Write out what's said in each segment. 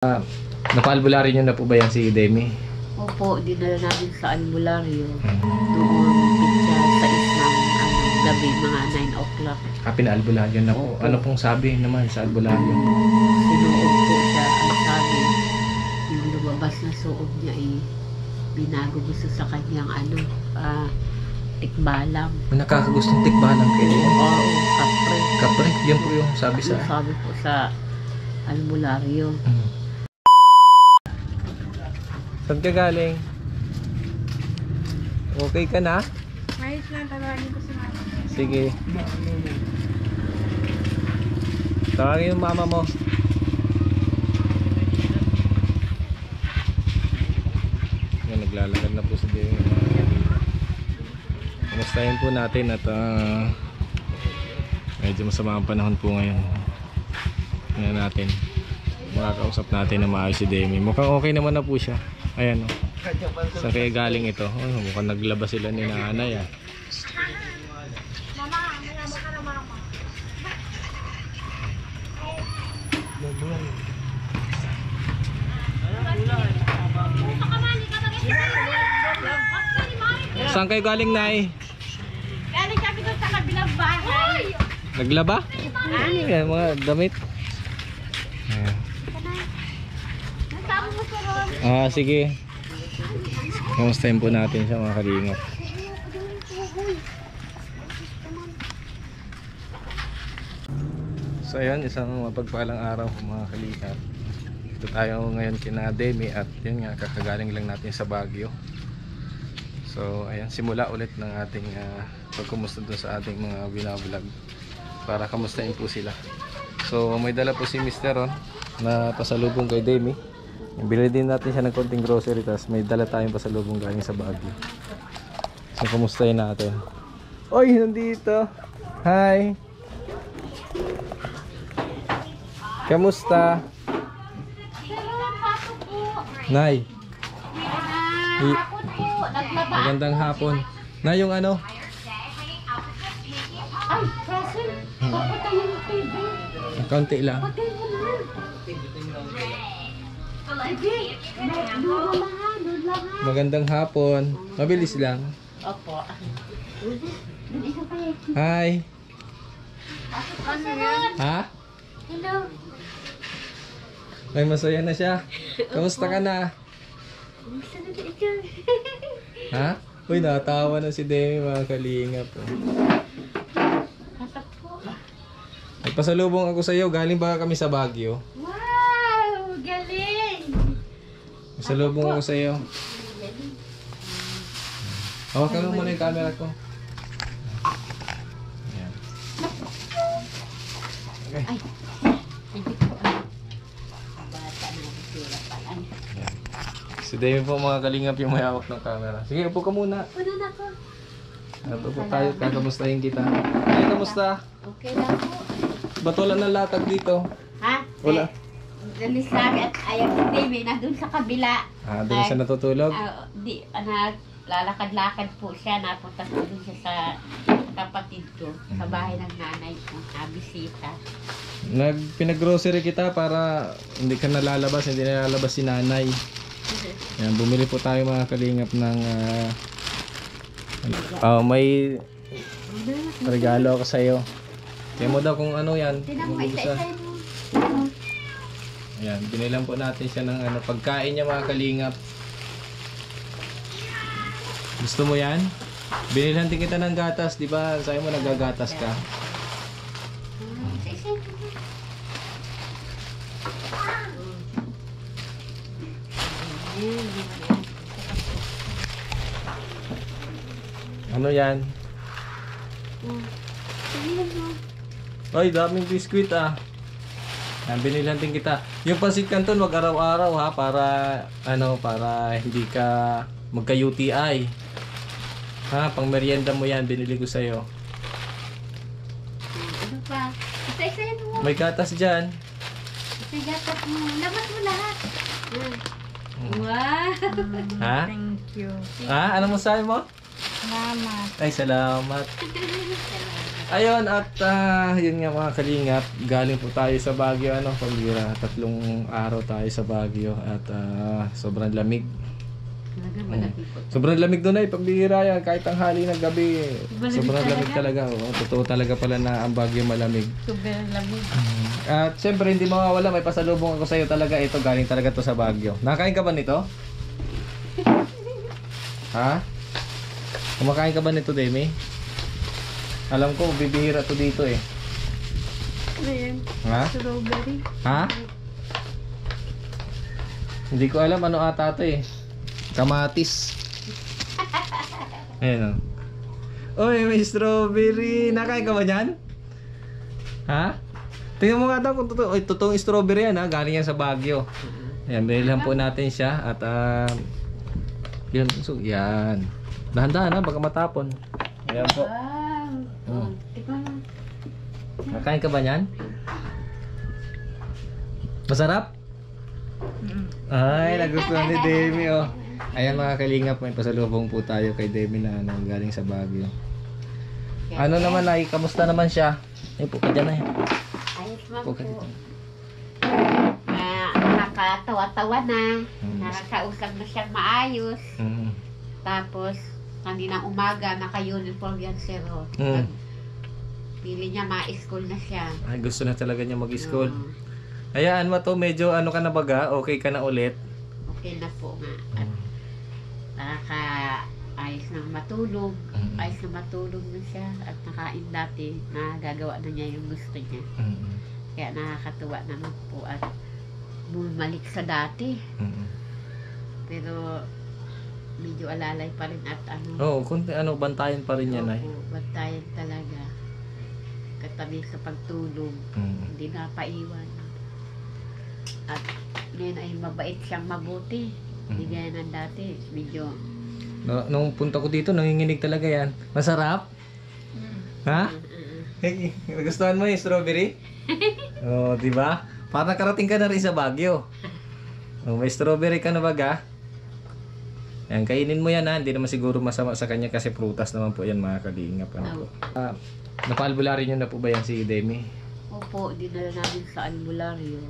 Napaalbularyo nyo na po ba yan si Demi? Opo, dinala namin sa albularyo. Doon pitya sa isang gabi, mga 9 o'clock. Pinaalbularyo na po. Opo. Ano pong sabi naman sa albularyo? Sinuod po siya. Ang sabi, yung lumabas na suod niya binago gusto sa kanyang tikbalang. Nakakagustong tikbalang kayo. Oo, kapre. Kapre, yan po yung sabi sa... Yung sabi po sa albularyo. Saan ka galing? Okay ka na? Ayos lang, tawagin ko si mama. Sige. Tawagin yung mama mo. Yan, naglalakad na po sa Demi. Kumustahin po natin at medyo masama ang panahon po ngayon. Tingnan natin. Makakausap natin na maayos si Demi. Mukhang okay naman na po siya. Ayan o. Saan kaya galing ito? Mukhang naglabas sila ni nanay ah. Mama, malama ka na mama. Saan kayo galing, Nay? Galing kami doon sa kabilang bahay. Naglaba? Ano yan, mga damit? Ayan. Nasama mo sa ron. Sige. Kamustahin po natin siya mga kalingap. So ayun, isang mapagpalang araw mga kalingap. Ito tayo ngayon kina Demi at yun nga, kakagaling lang natin sa Baguio. So ayan, simula ulit ng ating pagkumusta dun sa ating mga binablog para kamustahin po sila. So may dala po si Mr. Ron na pasalubong kay Demi. Bili din natin siya ng konting grocery, tapos may dala tayong pasalubong galing sa Baguio. So kamustahin natin. Oy, nandito. Hi. Kamusta? Nay. Magandang hapon. Na yung ano? Ay, Russell, papatay yung TV. Kaunti lang. Patay mo na. Sige, doon lang ha, doon lang ha. Magandang hapon. Mabilis lang. Opo. Doon isa pa eh. Hi. Ano yan? Ha? Hello. Ay, masaya na siya. Kamusta ka na? Gusto na ito. Ha? Uy, natawa na si Demi mga kalingap. Kasap po. Nagpasalubong ako sa iyo. Galing ba kami sa Baguio? Wow, galing. Pasalubong ako sa iyo. Hawakan mo muna yung camera ko. Ayan. Okay. Ay. Hindi po. Bata na bisura pala. Ayan. Si Demi po mga kalingap yung may hawak ng camera. Sige, upo ka muna. Puno na ko. Upo tayo, kakamustahin kita. Ay, kamusta? Okay lang po. Ba't wala ng latag dito? Ha? Wala. Dalis sabi at ayaw si TV na doon sa kabila. Doon siya natutulog? Lalakad-lakad po siya. Napunta po doon siya sa kapatid ko. Sa bahay ng nanay ko. Bisita. Pinag-grocery kita para hindi ka nalalabas, hindi nalalabas si nanay. Yan, bumili po tayo mga kalingap ng may regalo ako sa iyo. Tingnan mo daw kung ano yan. Tinan mo, isa-isa mo. Ayan, binilang po natin siya ng pagkain niya mga kalingap. Gusto mo yan? Binilhan din kita ng gatas, di ba? Sabi mo nagagatas ka. Isa-isa mo. Ano yan? Sabihin mo. Ay, daming biskwit ah. Yan, binilhan din kita. Yung pansit canton, wag araw-araw ha, para para hindi ka magka-UTI. Ha, pang merienda mo yan, binili ko sa'yo. Ano pa? Isa-isa mo. May gatas dyan. Isa-isa mo. Labas mo lahat. Wow. Ha? Thank you. Ha? Ano mo sabi mo? Salamat. Ay, salamat. Ayun at yun nga mga kalingap, galing po tayo sa Baguio, ano, pambira, 3 araw tayo sa Baguio at sobrang lamig. Talaga malaki po. Sobrang lamig doon ay pambira yan, kahit tanghali ng gabi. Malamig Sobrang lamig talaga. Oh. Totoo talaga pala na ang Baguio malamig. Sobrang lamig. At syempre hindi mawawala, may pasalubong ako sa iyo talaga. Ito galing talaga to sa Baguio. Nakain ka ba nito? Ha? Kumakain ka ba nito, Demi? Alam ko, bibihira to dito eh. Ano yan? Ha? Strawberry. Ha? Hindi ko alam ano ata to eh. Kamatis. Ayan o. Uy, may strawberry. Nakain ka ba yan? Ha? Tingnan mo nga daw kung totoo. Uy, totoong strawberry yan ha. Galing yan sa Baguio. Ayan, binilhan po natin siya. At yun, so yan. Dahan-dahan ha, baka matapon. Ayan po. Wow. Tikman mo. Nakain ka ba yan? Masarap? Ay, nagustuhan ni Demi oh. Ayan mga kalingap, may pasalubong po tayo kay Demi na galing sa Baguio. Ano naman ay, kamusta naman siya? Ay po ka dyan ay. Ayos man Po po. ka dyan. Nakakatawa-tawa na. Nakakausap na siyang maayos. Tapos, kanina umaga, naka-uniform yan si Ro. Pili niya ma-school na siya. Ay, gusto na talaga niya mag-school. Oo. Hayaan mo to, medyo ano ka na baga, okay ka na ulit. Okay na po nga. At ayos nang matulog. Ayos na matulog na siya. At nakain dati, nagagawa na niya yung gusto niya. Kaya nakakatuwa naman po at bumalik sa dati. Pero medyo alalay pa rin at ano. Oo, kunti ano, bantayan pa rin yan ay. Oo, bantayan talaga. Katabi sa pagtulog, hindi napaiwan. At ngayon ay mabait siyang mabuti. Hindi gaya ng dati. Medyo Nung punta ko dito, nanginginig talaga yan. Masarap? Ha? Hey, nagustuhan mo yung strawberry? Oh, di ba? Parang nakarating ka na rin sa Baguio. Oh, may strawberry ka na baga? Yan, kainin mo yan ha. Hindi naman siguro masama sa kanya kasi prutas naman po yan mga kalingap. Ano po. Napaalbularyo nyo na po ba yan si Demi? opo, dinala namin sa albularyo.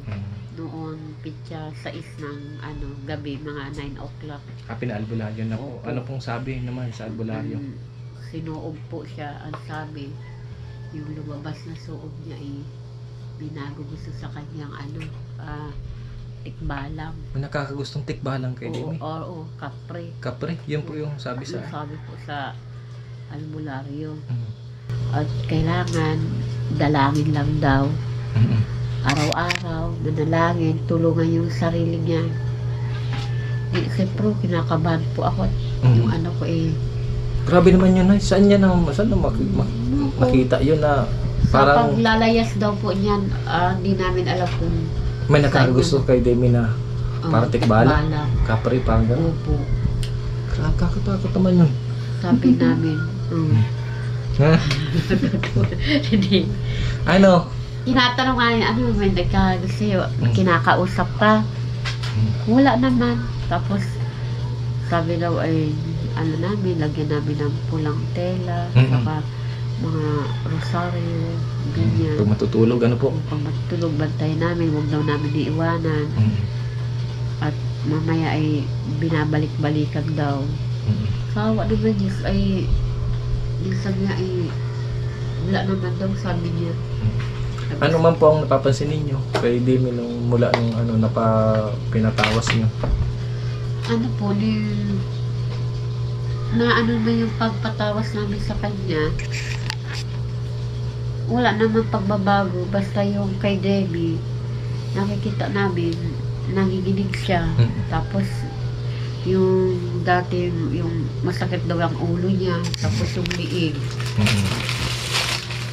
Noon, pitya 6 ng gabi, mga 9 o'clock. Pinaalbularyo na po. Ano pong sabi naman sa albularyo? Sinuob po siya. Ang sabi, yung lumabas na suob niya ay binago gusto sa kanyang tikbalang. Nakakagustong tikbalang kay Demi. Oo, kapre. Kapre, yun po yung sabi sa... Yung sabi po sa albularyo. At kailangan dalangin lang daw. Araw-araw, nanalangin, tulungan yung sarili niya. Siyempre, kinakabahan po ako. Yung anak ko Grabe naman yun, ay. Saan niya saan na makita yun na parang... Sa paglalayas daw po niyan, hindi namin alam kung... May nakakagusto kay Demi na parang tikbala. Kapre, parang gano'n. Opo. Grabe, kakatakot naman yun. Sabi namin, Ha? hindi. Ano? Tinatanong nga niya, may nagkagusto sa'yo, kinakausap ka. Wala naman. Tapos, sabi daw ay, namin, lagyan namin ng pulang tela, saka mga rosaryo, ganyan. Pag matutulog, ano po? Pag matutulog, bantay namin, huwag daw namin iiwanan. At mamaya ay binabalik-balikan daw. Sawa naman Diyos ay, minsan nga ay, wala naman daw, sabi niya. Ano man po ang napapansin ninyo kay Demi nung mula nung pinatawas niyo? Ano po, na yung pagpatawas namin sa kanya, wala naman pagbabago, basta yung kay Demi, nakikita namin, nanginginig siya. Tapos, yung dati, yung masakit daw ang ulo niya, tapos yung liig.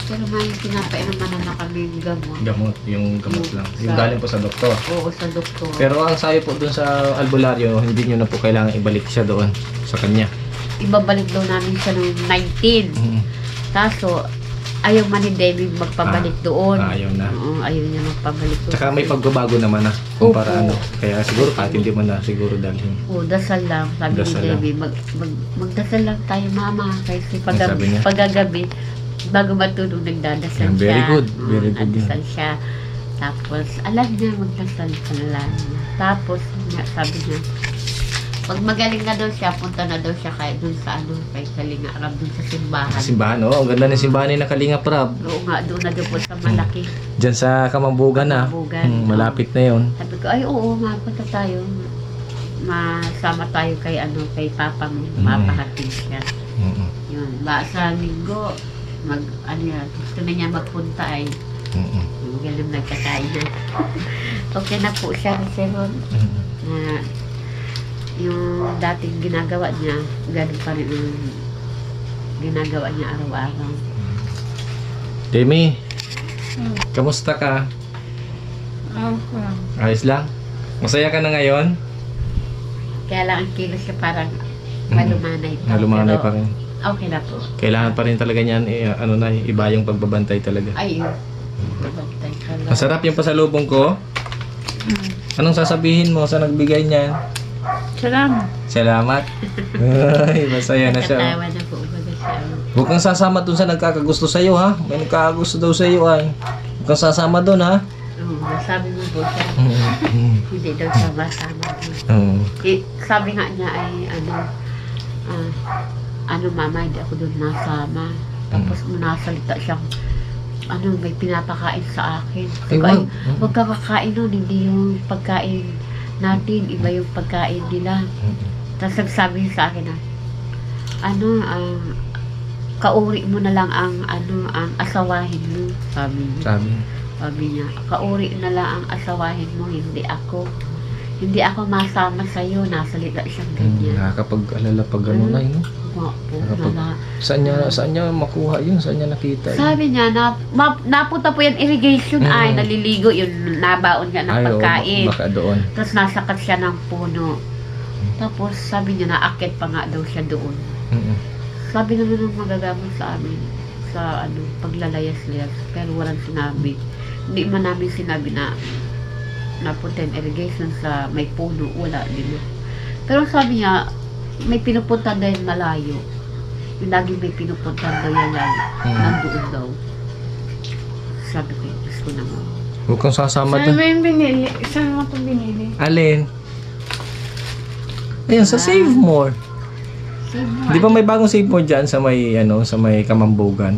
Pero may pinapainom naman kami yung gamot. Gamot, yung gamot lang. Yung galing po sa doktor. Oo, sa doktor. Pero ang sabi po dun sa albularyo, hindi nyo na po kailangan ibalik siya doon sa kanya. Ibabalik daw namin siya noong 19. Kaso, ayaw man ni Demi magpabalik doon. Ayaw na. Oo, ayaw niya magpabalik doon. Tsaka may pagbabago naman na. Kumpara Kaya siguro kahit hindi mo na siguro dalhin. Oo, dasal lang. Sabi Dasal ni Demi, magdasal lang tayo mama. Kasi Sabi niya? pagagabi, bago matulog nagdadasal Yan, siya. very good. Very good Nagdasal siya. Tapos, alam niya magdasal pala niya. Tapos, sabi niya, pag magaling na daw siya, punta na daw siya dun sa kay Kalinga Arab, dun sa simbahan. Simbahan, oh. Ang ganda ng simbahan ni Kalinga Prab. Oo nga, doon na daw po sa malaki. Diyan sa Kamambugan na. Kamambugan, Malapit na yon. Sabi ko, ay oo nga, punta tayo. Masama tayo kay kay Papa mo. Mapahatid siya. Yun, sa linggo, gusto na niya magpunta ay galing nagkakain na. Okay na po siya kasi ron. Yung dating ginagawa niya, ganun pa rin yung ginagawa niya araw-araw. Demi, kamusta ka? Okay. Ayos lang? Masaya ka na ngayon? Kaya lang ang kilos siya parang malumanay pa. Malumanay Pero pa rin. okay na po. Kailangan pa rin talaga niyan, iba yung pagbabantay talaga. Ayun. Babantay ka lang. Masarap yung pasalubong ko. Anong sasabihin mo sa nagbigay niyan? Salamat. Salamat. Ay, masaya na siya. Nakatawa na po umaga siya. Huwag kang sasama dun sa nagkakagusto sa'yo, ha? May nagkakagusto daw sa'yo, ay. Huwag kang sasama dun, ha? Oo, nasabi mo po siya. Hindi daw siya masama. Sabi nga niya ay mama, hindi ako doon nasama. Tapos nasalita siyang may pinapakain sa akin. Ay, Sabi ko, wag. huwag ka makain nun, hindi yung pagkain natin, iba yung pagkain nila. Tapos nagsabi niya sa akin kauri mo na lang ang asawahin mo, sabi niya. Sabi niya, kauri na lang ang asawahin mo, hindi ako. Hindi ako masama sa'yo, nasalita siyang ganyan. Nakakapag-alala pag gano'n na, no? Saan niya makuha yun? Saan niya nakita yun? Sabi niya, napunta po yan irrigation, ay naliligo yun, nabaon nga ng pagkain. Baka doon. Tapos nasakat siya ng puno. Tapos sabi niya, naakit pa nga daw siya doon. Sabi naman ng magagamot sa amin, sa paglalayas-layas, pero walang sinabi. Hindi man namin sinabi na napunta yung irrigation sa may puno, wala din. Pero sabi niya, may pinupunta dahil malayo. Yung lagi may pinupunta daw yan lagi. Nandoon daw. Sabi ko, Diyos ko naman. Huwag kang sasama Saan doon. mo yung binili? Saan mo ito binili? Alin? Ayan, sa Save More. Di ba may bagong Save More dyan sa may, sa may Kamambugan?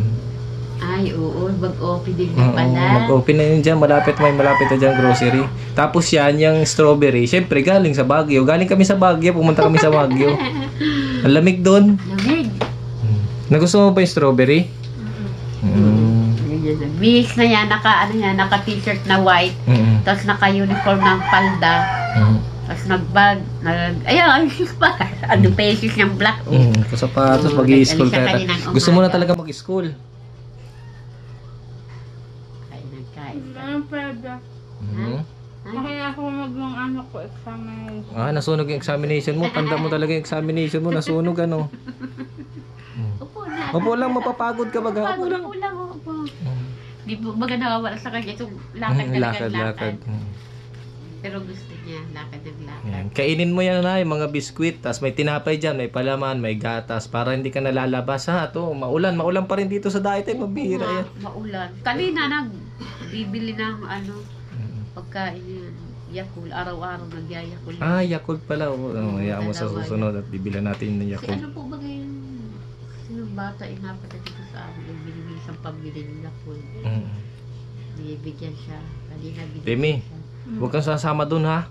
Ay, oo. Mag-opening na pala. Mag-open na yun dyan. Malapit na dyan grocery. Tapos yan, yung strawberry. Syempre, galing sa Baguio. Galing kami sa Baguio. Pumunta kami sa Baguio. Ang lamig doon. Lamig. Nagustuhan mo ba yung strawberry? Mix na yan. Naka-t-shirt na white. Tapos naka-uniform ng palda. Tapos nag-bag. Ayun, shoes pa. Pesos yung black. Kasapatos, mag-i-school ka. Gusto mo na talaga mag-school. Ang pwede. Kaya ako mag-ng examination. Nasunog yung examination mo. Tanda mo talaga yung examination mo. Nasunog, Upo na. Opo lang, mapapagod ka baga. Opo lang. Upo. Di ba baga nawawala sa kanya itong lakad. Pero gusto niya, lakad. Yan. Kainin mo yan na, yung mga biskwit. Tapos may tinapay dyan, may palaman, may gatas. Para hindi ka nalalabas, ha? Ito, maulan pa rin dito sa diet. Mabihira yan. Maulan. Kanina bibili ng pagkain yan. Yakult. Araw-araw nagyayakul. Yakult pala. Hayaan mo sa susunod at bibilan natin ng Yakult. Ano po ba ngayon? Sinong bata inapatat dito sa amin? Yung binibili siyang pambili ng Yakult. Binibigyan siya. Kanina binibigyan Demi, siya. huwag kang sasama dun, ha?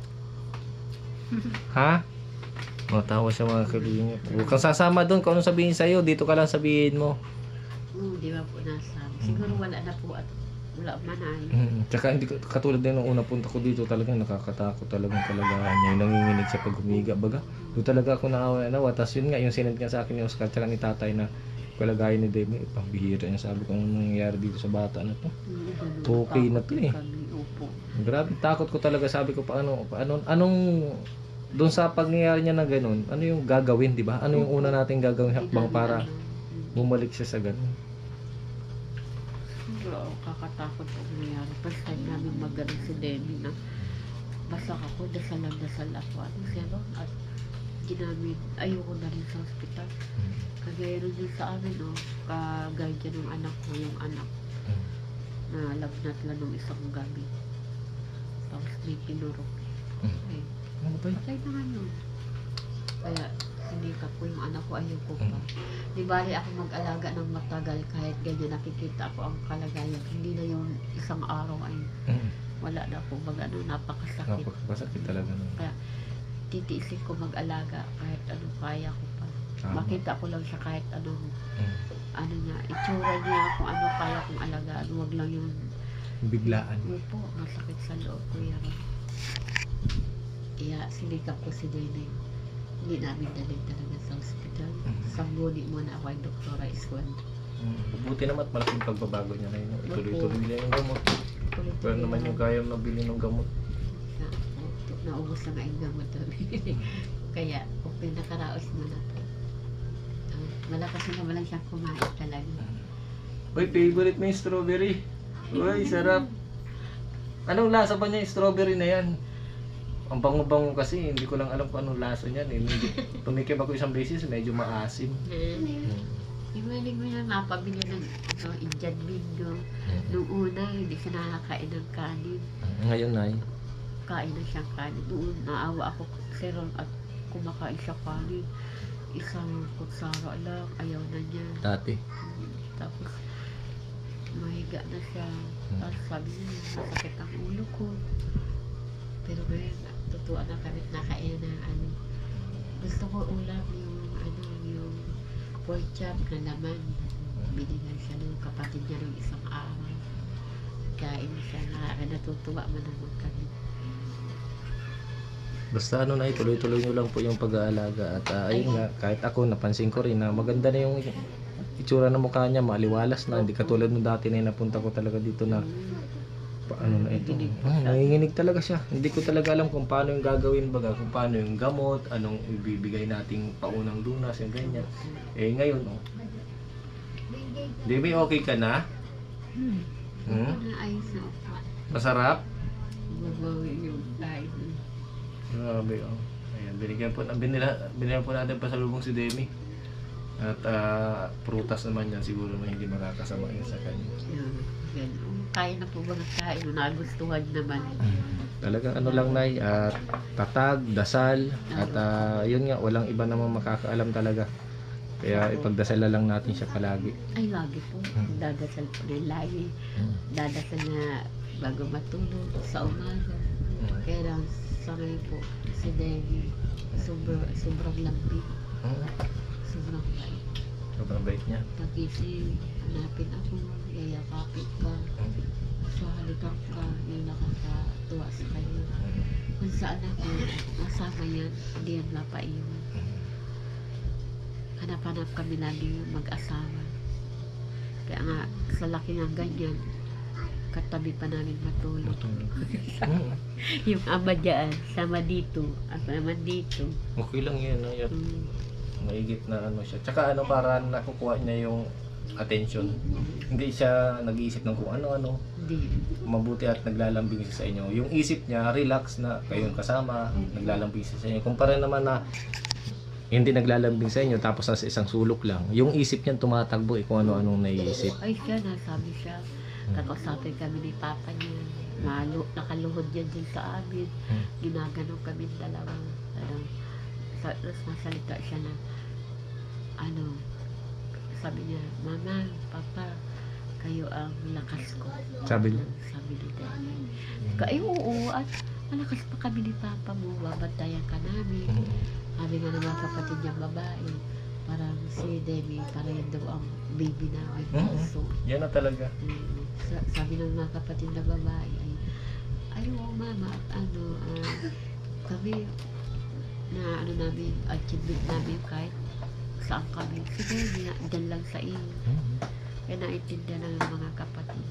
Ha? Matawa siya mga kaibigan. Huwag kang sasama dun. Kung anong sabihin sa'yo, dito ka lang sabihin mo. Di ba po nasabi? Siguro wala na po at wala man ay. Tsaka hindi katulad din nung una punta ko dito, talagang nakakatakot talagang kalagahan niya. Yung nanginginig siya pag humiga baga. Doon talaga ako naawa. Tapos yun nga, yung sinend nga sa akin yung Oscar tsaka ni tatay na kalagayan ni Demi, pambihira niya. Sabi ko, anong nangyayari dito sa bata na to? Okay na to eh. Grabe, takot ko talaga. Sabi ko, anong doon sa pangyayari niya na ganun, ano yung gagawin, di ba? Ano yung una nating gagawin hakbang para bumalik siya sa ganun? Kakatakot po nangyari. First time namin magaling si Demi na basak ako, dasal ako. At namin, ayoko na rin sa ospital. Kagaya nun din sa amin, kagaya dyan ng anak ko, yung anak na lagnat lang nung isang gabi. Tapos may pinurok. Eh, Ano ba yun? patay na nga yun. Kaya, hindi ka po yung anak ko, ayoko pa. Di bali ako mag-alaga ng matagal kahit ganyan nakikita ko ang kalagayan. Hindi na yung isang araw ay wala na po. Baga napakasakit. Napakasakit talaga. Kaya, titiisin ko mag-alaga kahit ano kaya ko pa. Tama. Makita ko lang siya kahit anong ano niya, itsura niya kung ano kaya kong alagaan. Huwag lang yung Biglaan. upo, masakit sa loob ko yan. Iya, sinikap ko si Dene. Hindi namin dalhin talaga sa hospital. Sambuni muna ako ay Doktora Iswan. Buti naman at malaking pagbabago niya na yun. Ituloy-tuloy niya yung gamot. Pero naman yung kaya nabili ng gamot. Naubos na nga yung gamot namin. Kaya, kung pinakaraos mo na po. Malakas na lang siyang kumain talaga. Uy, favorite mo yung strawberry. Uy, sarap. Anong lasa ba niya yung strawberry na yan? Ang bango-bango kasi, hindi ko lang alam kung anong lasa niyan. Tumikim ako isang beses, medyo maasim. Imalig mo na mapabili ng Indian bingo. Noong una, hindi siya nakakain ng kanin. Ngayon ay? Kain na siyang kanin. Doon, naawa ako si Ron at kumakain siya kanin. Isang kutsara lang, ayaw na niya. Dati. Tapos, mahiga na siya. Tapos sabi niya, masakit ang ulo ko. Pero ngayon, totoo na kami nakain na ano. Gusto ko ulam yung pork chop na laman. Binigyan siya ng kapatid niya ng isang araw. Kain siya, natutuwa man naman kami. Basta ano na, tuloy-tuloy nyo lang po yung pag-aalaga. At ayun nga, kahit ako, napansin ko rin na maganda na yung itsura ng mukha niya, maliwalas na. Hindi katulad nung dati na napunta ko talaga dito na paano na ito. Nanginginig talaga siya. Hindi ko talaga alam kung paano yung gagawin baga, kung paano yung gamot, anong ibibigay nating paunang lunas, yung ganyan. Eh ngayon, di ba okay ka na? Ayos na ako. Masarap? Mabawi yung kain. Grabe, Ayan, binigyan po natin pasalubong si Demi. At prutas naman yan, siguro na hindi makakasama yun sa kanya. Kaya na po ba kain? Nagustuhan naman. Talagang ano lang, Nay, tatag, dasal, at yun nga, walang iba namang makakaalam talaga. Kaya ipagdasal na lang natin siya palagi. Ay, lagi po. Dadasal po na lagi. Dadasal na bago matulog sa umaga. Kaya lang, sa ngayon po, si Debbie, sobrang lampi. Sobrang bait. Sobrang bait niya. Pagising, hanapin ako, yayakapin ka, halikan ka, yung nakakatuwa sa kanya. Kung saan ako, masama yan, hindi yan mapaiwan. Hanap-hanap kami lagi mag-asawa. Kaya nga, sa laki ng ganyan, katabi pa namin matulog. Yung ama dyan, sama dito, ako naman dito. Okay lang yan, Nay. Maigit na ano siya. Tsaka ano, para nakukuha niya yung attention. Hindi siya nag-iisip ng kung ano-ano. Hindi. Mabuti at naglalambing siya sa inyo. Yung isip niya, relax na kayong kasama, naglalambing siya sa inyo. Kumpara naman na hindi naglalambing sa inyo tapos sa isang sulok lang. Yung isip niya tumatakbo kung ano-anong naiisip. Ay siya, nasabi siya. Kakausapin kami ni Papa niya. Nakaluhod yan din sa amin. Ginaganon kami dalawa. Tapos nasalita siya na, sabi niya, Mama, Papa, kayo ang lakas ko. Sabi niya? Sabi ni Daddy. Ay, oo, at malakas pa kami ni Papa mo, babantayan ka namin. Sabi nga naman kapatid niyang babae, parang si Demi, parang yun daw ang baby namin. So, yan na talaga. sabi ng mga kapatid na babae, ay, oo, Mama, at kami, na namin, achievement namin kahit saan kami. Sige, dyan lang sa iyo. Kaya naintindihan ng mga kapatid.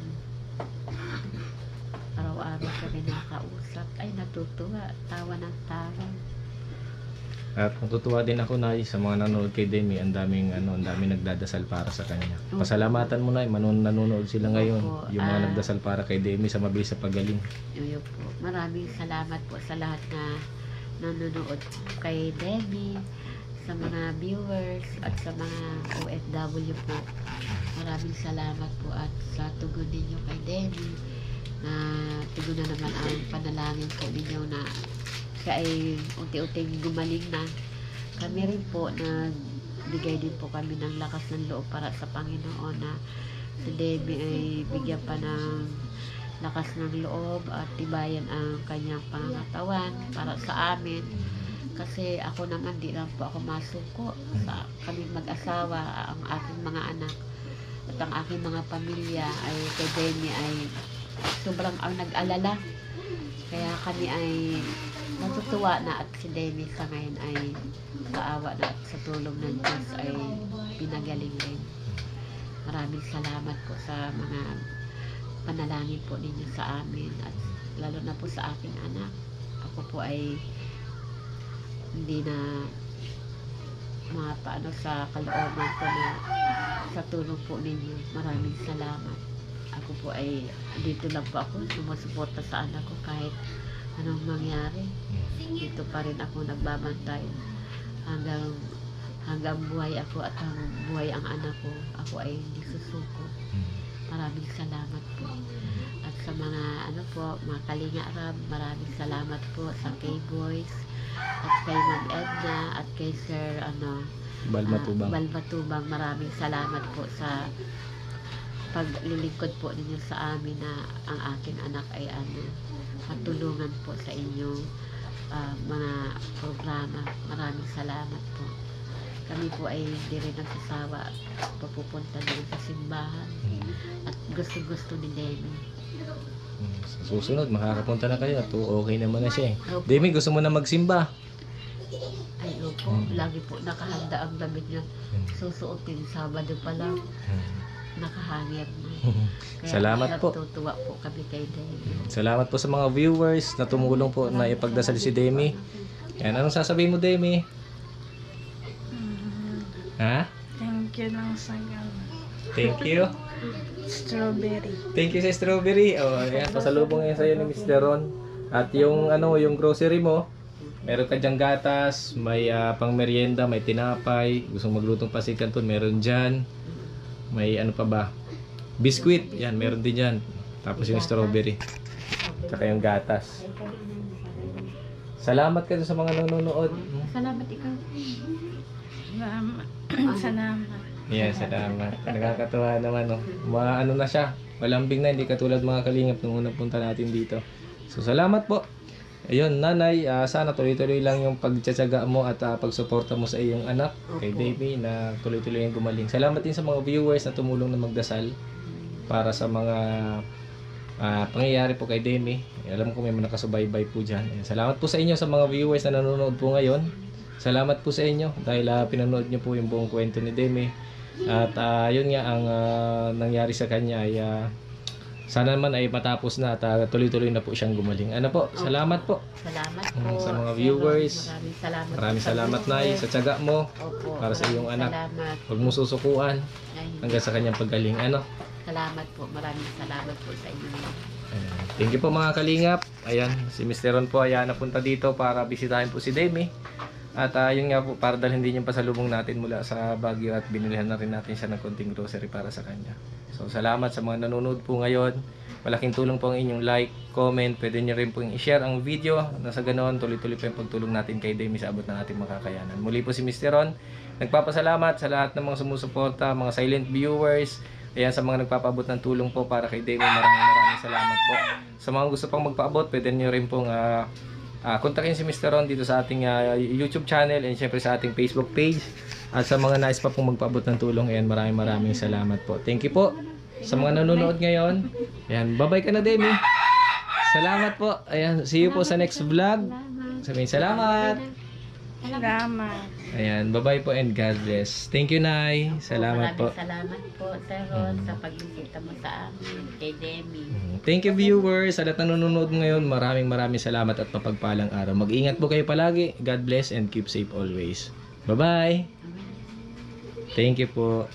Araw-araw kami nakausap. Ay, natutuwa. Tawa ng tawa. At natutuwa din ako, Nay, sa mga nanonood kay Demi. Ang daming nagdadasal para sa kanya. Pasalamatan mo, Nay, nanonood sila ngayon. Opo, Yung mga nagdasal para kay Demi sa mabilis sa pagaling. Yun po. Maraming salamat po sa lahat na nanonood kay Demi, sa mga viewers at sa mga OFW po. Maraming salamat po at sa tugon ninyo kay Demi na tugon na naman ang panalangin po ninyo na siya ay unti-unting gumaling na. Kami rin po na bigay din po kami ng lakas ng loob para sa Panginoon na si Demi ay bigyan pa ng lakas ng loob at tibayan ang kanyang pangangatawan para sa amin. Kasi ako naman, di lang po ako masuko sa kami mag-asawa, ang aking mga anak at ang aking mga pamilya ay kay Demi ay sobrang ang nag-alala. Kaya kami ay natutuwa na at si Demi sa ngayon ay kaawa na at sa tulong ng Diyos ay pinagaling rin. Maraming salamat po sa mga panalangin po ninyo sa amin at lalo na po sa aking anak. Ako po ay hindi na mapaano sa kalooban ko na sa tulong po ninyo. Maraming salamat. Ako po ay dito lang po ako sumusuporta sa anak ko kahit anong mangyari. Dito pa rin ako nagbabantay hanggang buhay ako at hanggang buhay ang anak ko. Ako ay hindi susuko. Maraming salamat po. At sa mga mga Kalinga Rab, maraming salamat po sa K-Boys at kay Ma'am Edna at kay Sir Balmatubang. Balmatubang. Maraming salamat po sa paglilingkod po ninyo sa amin na ang aking anak ay matulungan po sa inyong mga programa. Maraming salamat po. Kami po ay hindi rin nagsasawa papupunta din sa simbahan at gusto-gusto ni Demi. Sa susunod, makakapunta na kayo at okay naman na siya eh. Opo. Demi, gusto mo na magsimba? Ay, opo. Lagi po nakahanda ang damit niya. Susuotin, Sabado pa lang. Nakahangir na. Kaya Salamat po. natutuwa po kami kay Demi. Salamat po sa mga viewers na tumulong po na ipagdasal si Demi. Yan, anong sasabihin mo, Demi? Ha? Thank you lang sa Thank you. strawberry. Thank you sa strawberry. Oh, ayan, pasalubong yan sa'yo ni Mr. Ron. At yung yung grocery mo, meron ka dyang gatas, may pang merienda, may tinapay, gusto maglutong pasig kanton, meron diyan. May ano pa ba? Biscuit, yan, meron din diyan. Tapos yung strawberry. Tsaka yung gatas. Salamat ka sa mga nanonood. Salamat ikaw. Salamat. Yes, salamat. Nakakatuwa naman, no? Ano na siya, malambing na, hindi katulad mga kalingap nung unang punta natin dito. So, salamat po. Ayun, nanay, sana tuloy-tuloy lang yung pagtsatsaga mo at pagsuporta mo sa iyong anak, kay Demi, na tuloy-tuloy yung gumaling. Salamat din sa mga viewers na tumulong na magdasal para sa mga pangyayari po kay Demi. Alam ko may mga nakasubaybay po dyan. Ayun, salamat po sa inyo sa mga viewers na nanonood po ngayon. Salamat po sa inyo dahil pinanood nyo po yung buong kwento ni Demi. At yun nga ang nangyari sa kanya ay sana naman ay matapos na at tuloy-tuloy na po siyang gumaling. Ano po? Salamat po. Salamat po. Sa mga viewers. Maraming salamat. Nay sa tiyaga mo Opo, para sa iyong anak. Salamat. Huwag mo susukuan Ay, hanggang sa kanyang paggaling. Ano? salamat po. Maraming salamat po sa inyo. Thank you po mga kalingap. Ayan, si Mr. Ron po ay napunta dito para bisitahin po si Demi. At yun nga po, para dalhin din yung pasalubong natin mula sa Baguio at binilihan na rin natin siya ng konting grocery para sa kanya. So salamat sa mga nanonood po ngayon. Malaking tulong po ang inyong like, comment. Pwede nyo rin po i-share ang video. Nasa ganoon, tuloy-tuloy po yung pagtulong natin kay Demi sa abot ng ating makakayanan. Muli po si Mr. Ron. Nagpapasalamat sa lahat ng mga sumusuporta, mga silent viewers. Ayan, sa mga nagpapabot ng tulong po para kay Demi. Maraming salamat po. Sa mga gusto pang magpaabot, pwede nyo rin pong kontakin si Mr. Ron dito sa ating YouTube channel and syempre sa ating Facebook page. At sa mga nais pa pong magpaabot ng tulong, ayan, maraming salamat po. Thank you po sa mga nanonood ngayon. Ayan, bye-bye ka na, Demi. Salamat po. Ayan, see you po sa next vlog. Sabihin salamat. Salamat. Ayan, bye-bye po and God bless. Thank you, Nay. Salamat po. Maraming salamat po, Sir Ron, sa pagbisita mo sa amin kay Demi. Thank you, viewers. Sa lahat na nanonood ngayon, maraming salamat at mapagpalang araw. Mag-ingat po kayo palagi. God bless and keep safe always. Bye-bye. Thank you po.